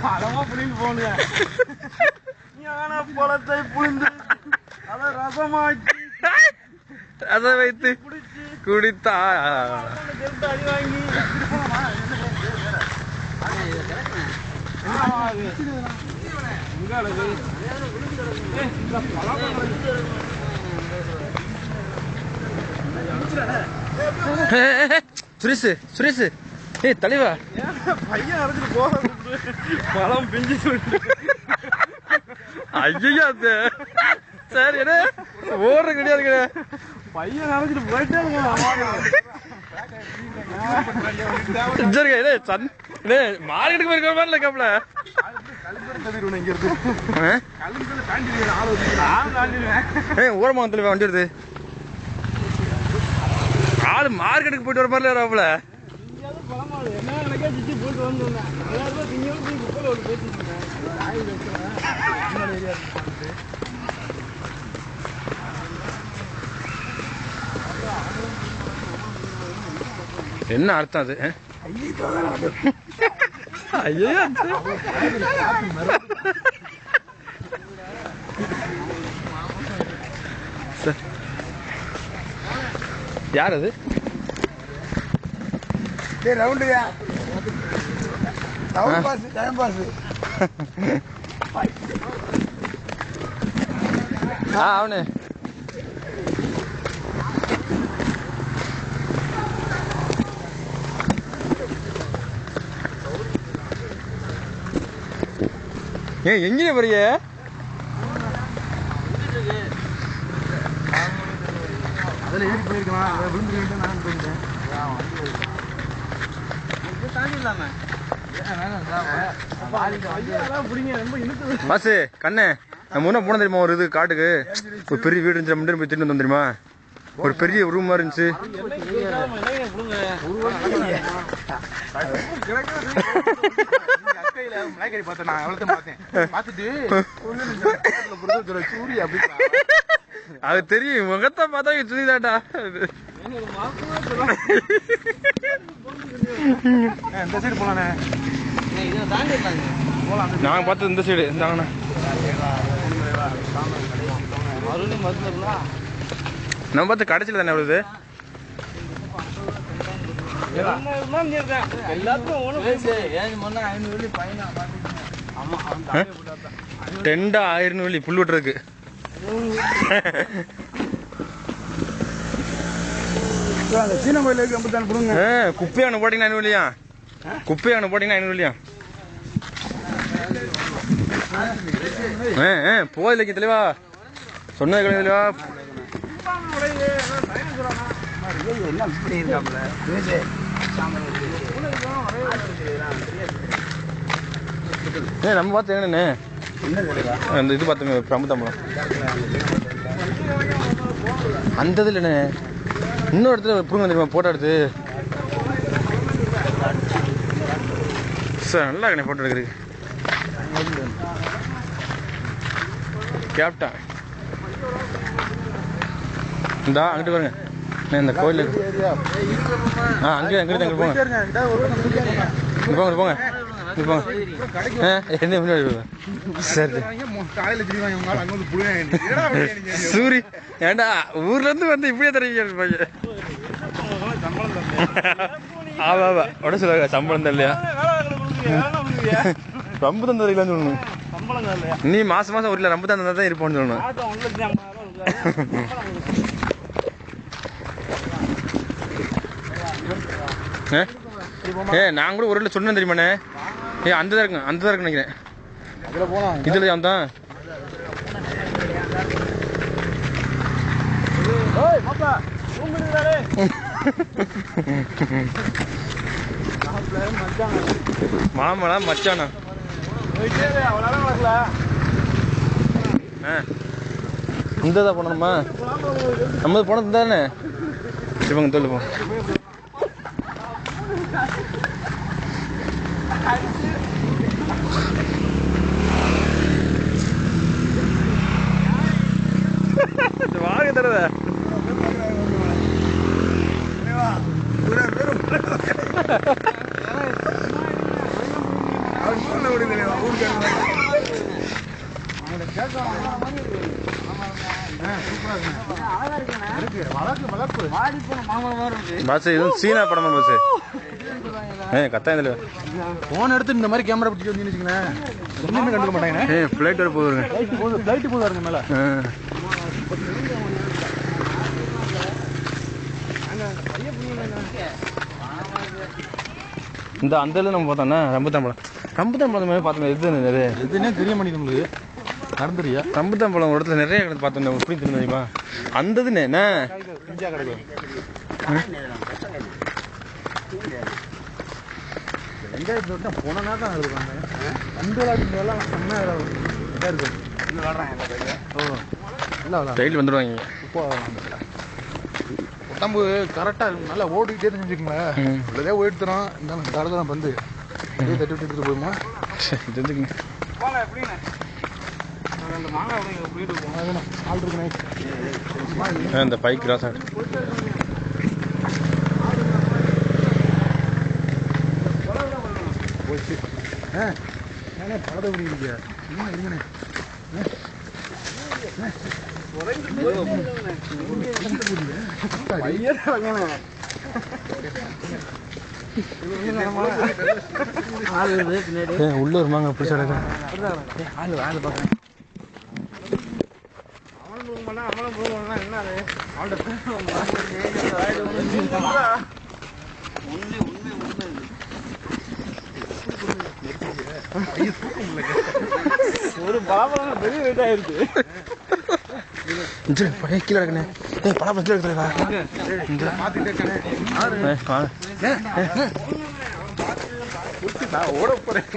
பழமா புளிந்து போனுங்க ஞான பழத்தை புளிந்து அதை ரசமாக்கி அதை வைத்து குடித்தா அடி வாங்கி சுரேஷ் சுரேஷ் ஏய் தலைவா பையன் அரைச்சிட்டு போக பழம் பிஞ்சு சொல்லிட்டு ஐயா சார் என்ன ஓடுற கிடையாதுங்க பையன் அரைச்சிட்டு போயிட்டே மார்க்கெட்டுக்கு போயிருக்கிற மாதிரி இல்லை கப்பல ஊரமாக தலைவா வண்டி வருது ஆளு மார்க்கெட்டுக்கு போயிட்டு வர மாதிரி வராப்புல என்ன அர்த்தம் அது ஐயோ யார் அது ரவுண்டுயா டைம் பாஸ் அவனு ஏன் எங்கே போறிய அதில் ஏறி போயிருக்கலாம் அதை விழுந்துருக்கிட்டு நான் போயிருக்கேன் பாசு கண்ணே நம்ம முன்ன போன தெரியுமா ஒரு இது காட்டுக்கு ஒரு பெரிய வீடு இருந்துச்சு முன்னாடி போய் தின்னு தெரியுமா ஒரு பெரிய ரூம் மாதிரி இருந்துச்சு அது தெரியும் முகத்தை பார்த்தா சுதிதாட்டா இந்த சைடு போலானே நாங்க பார்த்து இந்த சைடு இருந்தாங்கண்ணா நம்ம பார்த்து கடைசியில் தானே வருது டெண்டா 1000 வெள்ளி புல் விட்டுறதுக்கு சீன கோயிலுக்கு அப்படித்தான் கொடுங்க குப்பையான போட்டீங்கன்னா 500 வெள்ளியா குப்பையான போட்டீங்கன்னா 500 வெள்ளியா போதில்லைக்கு தெளிவா சொன்னது கிடையாது தெளிவா நம்ம பார்த்து என்னண்ணே அந்த இது பார்த்துங்க பிரம்மதம்பரம் அந்த இது இல்லைண்ணே இன்னொரு இடத்துல புடுங்க தெரியுமா போட்டோ எடுத்து சார் நல்லா இருக்கண்ணே போட்டோ எடுக்கிறதுக்கு கேப்டன் இந்தா அங்கிட்டு பாருங்க இந்த கோயிலுக்கு அங்கே அங்கிட்டு அங்கிட்டு போங்க போங்க போங்க என்ன சரி சூரி ஏண்டா ஊர்ல இருந்து வந்து இப்படியே தெரிவிக்க ஆமா ஆமா உட சொல்லுவாங்க சம்பளம் தரலையா ரொம்ப தான் தரலான்னு சொல்லணும் நீ மாசம் மாசம் ஒரு இல்லை ரொம்ப தான் தான் இருப்போம்னு சொல்லணும் நான் கூட ஒரு இடத்துல சொன்னேன் தெரியுமாண்ணே அந்த தான் இருக்கு நினைக்கிறேன் இதுல தான் மாமலா மச்சானா இந்த தான் போனோமா நம்ம போனது தானே இவங்க சொல்லுவோம் வாங்க தரத பாஸ் இது சீனா படமா பாஸ் கத்தா இதுல போன் எடுத்து இந்த மாதிரி கேமரா பிடிச்சி வந்து வச்சுக்கங்களேன் ஒண்ணுமே கண்டுக்க மாட்டாங்க ஃபிளைட் வர போகுதுங்க ஃபிளைட் போதாருங்க மேல இந்த அந்த நம்ம பார்த்தோம்னா ரம்புத்தான் பழம் மாதிரி பார்த்தோம் எதுன்னே தெரிய மாட்டேங்குது உங்களுக்கு நடந்துறியா ரம்புத்தான் பழம் ஒரு இடத்துல நிறைய கிடந்து பார்த்தோம் எப்படி தெரியுமா அந்த இதுன்னு என்ன வெங்காயத்தை போனா தான் இருக்காங்க அந்த எல்லாம் செம்மையா இருக்கு டைல் வந்துடுவாங்க உடம்பு கரெக்டா நல்லா ஓடிக்கிட்டே தெரிஞ்சுக்கோங்களேன் உள்ளதே ஓடிட்டு தரோம் இந்த காலத்துல தான் வந்து தட்டி விட்டு எடுத்துட்டு போயுமா தெரிஞ்சுக்கங்க ஆள் இருக்குண்ணே இந்த பைக் கிராஸ் ஆகிட்டு போச்சு ஏன்னா படத்தை விடுங்க சும்மா இருங்கண்ணே உள்ள வருமாங்க பிடிச்ச ஒரு பலாப்பழம் பெரிய வெயிட் ஆயிருக்கு கீழே இருக்குண்ணே பலாப்பழம் கீழே இருக்குதா ஓட போறேன்